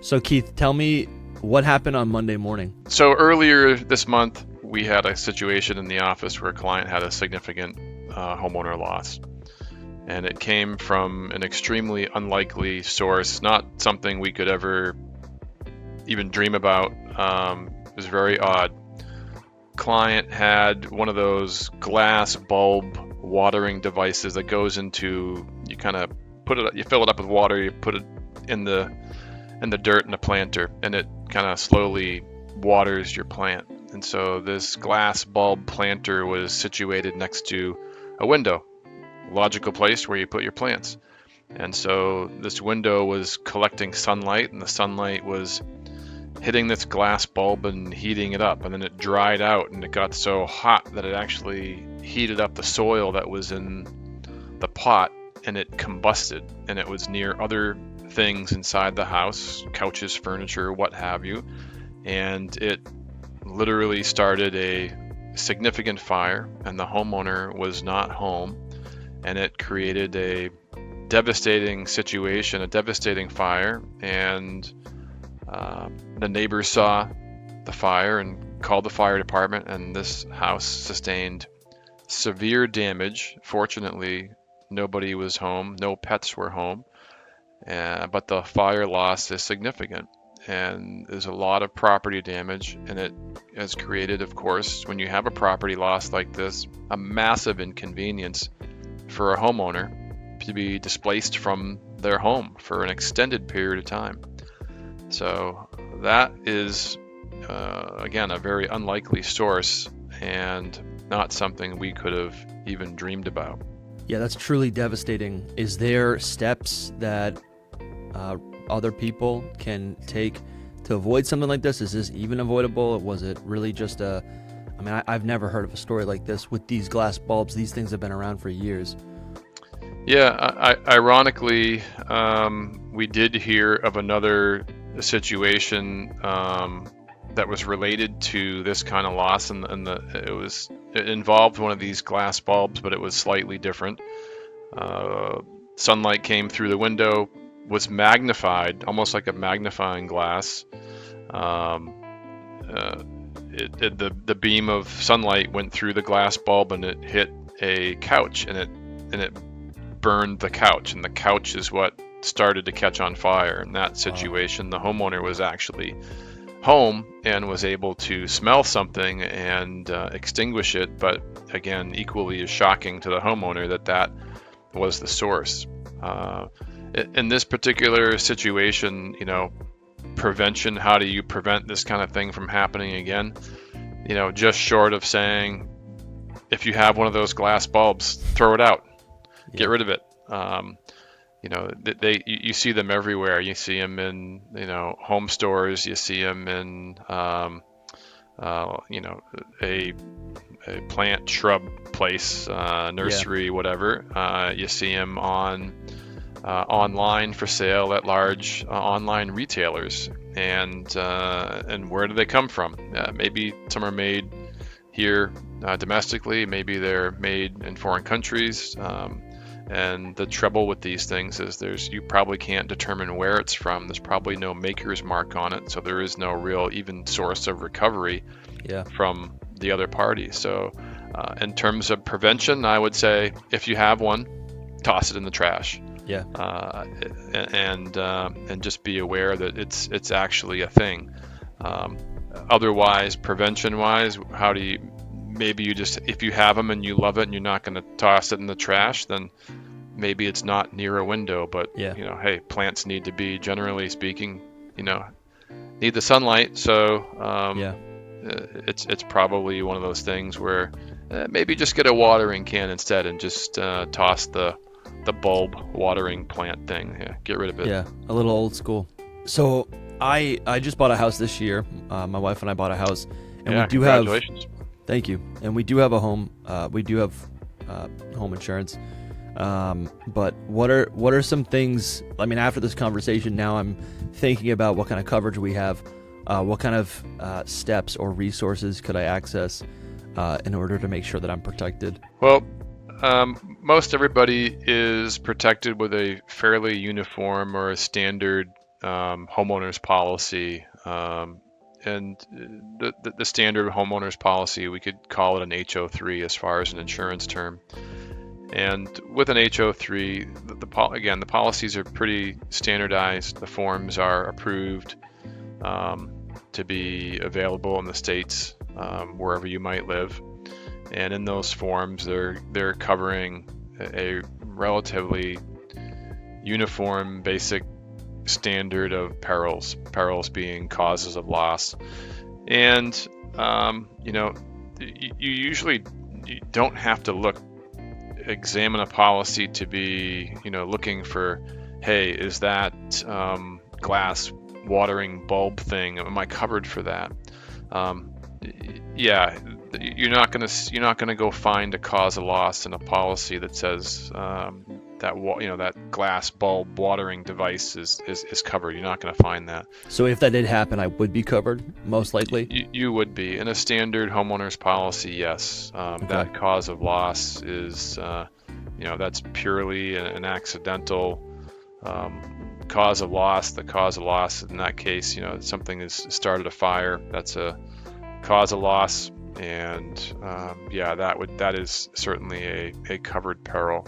So Keith, tell me what happened on Monday morning. So earlier this month, we had a situation in the office where a client had a significant homeowner loss. And it came from an extremely unlikely source, not something we could ever even dream about. It was very odd. Client had one of those glass bulb watering devices that goes into, you fill it up with water, you put it in the dirt in the planter, and it kind of slowly waters your plant. And so this glass bulb planter was situated next to a window, logical place where you put your plants. And so this window was collecting sunlight, and the sunlight was hitting this glass bulb and heating it up, and then it dried out, and it got so hot that it actually heated up the soil that was in the pot, and it combusted, and it was near other things inside the house, couches, furniture, what have you, and it literally started a significant fire, and the homeowner was not home, and it created a devastating situation, a devastating fire, and the neighbors saw the fire and called the fire department, and this house sustained severe damage. Fortunately, nobody was home, no pets were home, but the fire loss is significant, and there's a lot of property damage, and it has created, of course, when you have a property loss like this, a massive inconvenience for a homeowner to be displaced from their home for an extended period of time. So that is, again, a very unlikely source and not something we could have even dreamed about. Yeah, that's truly devastating. Is there steps that other people can take to avoid something like this? Is this even avoidable? Was it really just I've never heard of a story like this with these glass bulbs. These things have been around for years. Yeah, ironically, we did hear of another situation that was related to this kind of loss, and it involved one of these glass bulbs, but it was slightly different. Sunlight came through the window, was magnified, almost like a magnifying glass. The beam of sunlight went through the glass bulb, and it hit a couch, and it burned the couch, and the couch is what started to catch on fire. In that situation, the homeowner was actually home and was able to smell something and extinguish it, but again, equally as shocking to the homeowner that was the source. In this particular situation, prevention, how do you prevent this kind of thing from happening again? Just short of saying, if you have one of those glass bulbs, throw it out, get rid of it. You see them everywhere. You see them in, home stores. You see them in, a plant shrub place, nursery, whatever. You see them online for sale at large online retailers. And where do they come from? Maybe some are made here domestically. Maybe they're made in foreign countries. And the trouble with these things is you probably can't determine where it's from. There's probably no maker's mark on it, so there is no real even source of recovery from the other party. So in terms of prevention, I would say if you have one, toss it in the trash. Yeah. And just be aware that it's actually a thing. Otherwise, prevention-wise, how do you? Maybe you just, if you have them and you love it and you're not going to toss it in the trash, then maybe it's not near a window. But hey, plants need to be, generally speaking, need the sunlight. So it's probably one of those things where maybe just get a watering can instead and just toss the bulb watering plant thing. Yeah, get rid of it. Yeah, a little old school. So I just bought a house this year. My wife and I bought a house, and we do congratulations. Thank you. And we do have a home. We do have home insurance. But what are some things? I mean, after this conversation, now I'm thinking about what kind of coverage we have. What kind of steps or resources could I access in order to make sure that I'm protected? Well, most everybody is protected with a fairly uniform or a standard homeowners policy, and the standard homeowners policy, we could call it an HO3 as far as an insurance term. And with an HO3, again, the policies are pretty standardized. The forms are approved to be available in the states wherever you might live. And in those forms, they're covering a relatively uniform, basic standard of perils being causes of loss. And you usually don't have to examine a policy to be looking for, hey, is that glass watering bulb thing, am I covered for that? Yeah, you're not gonna go find a cause of loss in a policy that says that glass bulb watering device is covered. You're not going to find that. So if that did happen, I would be covered, most likely? You would be. In a standard homeowner's policy, yes. Okay. That cause of loss is, that's purely an accidental cause of loss. The cause of loss in that case, something has started a fire. That's a cause of loss. And that is certainly a covered peril.